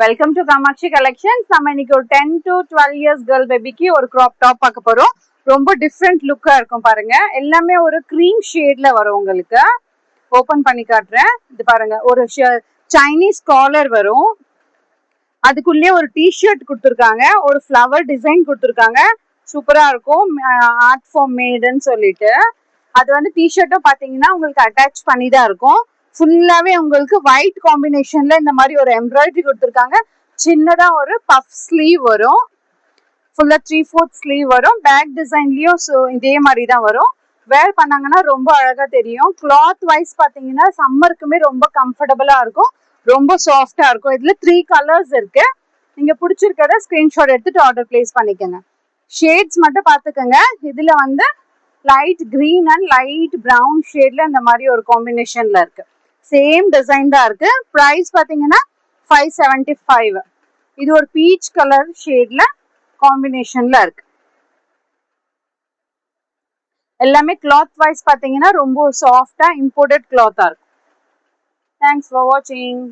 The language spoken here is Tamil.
Welcome to Kamakshi collections. நம்ம இன்னைக்கு ஒரு 10 to 12 இயர்ஸ் கேர்ள் பேபிக்கு ஒரு கிராப் டாப் பார்க்க போறோம். ரொம்ப டிஃப்ரெண்ட் லுக்கா இருக்கும் பாருங்க. எல்லாமே ஒரு க்ரீம் ஷேட்ல வரும். உங்களுக்கு ஓபன் பண்ணி காட்டுறேன். இது பாருங்க, ஒரு சைனீஸ் காலர் வரும். அதுக்குள்ளேயே ஒரு டிஷர்ட் கொடுத்துருக்காங்க, ஒரு ஃப்ளவர் டிசைன் கொடுத்துருக்காங்க. சூப்பரா இருக்கும். ஆர்ட் ஃபார் மேடுன்னு சொல்லிட்டு அது வந்து டிஷர்ட்டும் பாத்தீங்கன்னா உங்களுக்கு அட்டாச் பண்ணி தான் இருக்கும். ஃபுல்லாவே உங்களுக்கு ஒயிட் காம்பினேஷன்ல இந்த மாதிரி ஒரு எம்ப்ராய்டரி கொடுத்துருக்காங்க. சின்னதா ஒரு பஃப் ஸ்லீவ் வரும். ஃபுல்லா 3/4 ஸ்லீவ் வரும். பேக் டிசைன்லயும் இதே மாதிரி தான் வரும். வேர் பண்ணாங்கன்னா ரொம்ப அழகா தெரியும். கிளாத் வைஸ் பாத்தீங்கன்னா சம்மருக்குமே ரொம்ப கம்ஃபர்டபுளா இருக்கும், ரொம்ப சாஃப்டா இருக்கும். இதுல 3 கலர்ஸ் இருக்கு. நீங்க பிடிச்சிருக்கிறத ஸ்கிரீன்ஷாட் எடுத்துட்டு ஆர்டர் பிளேஸ் பண்ணிக்கோங்க. ஷேட்ஸ் மட்டும் பாத்துக்கோங்க. இதுல வந்து light green and light brown ஷேட்ல இந்த மாதிரி ஒரு காம்பினேஷன்ல இருக்கு. சேம் டிசைன் தான் இருக்கு. பிரைஸ் பாத்தீங்கன்னா 575. இது ஒரு பீச் கலர் ஷேட்ல காம்பினேஷன்ல இருக்கு. எல்லாமே கிளாத் வைஸ் பாத்தீங்கன்னா ரொம்ப சாஃப்டா இம்போர்ட்டட் கிளாத்தா இருக்கும். தேங்க்ஸ் ஃபார் வாட்சிங்.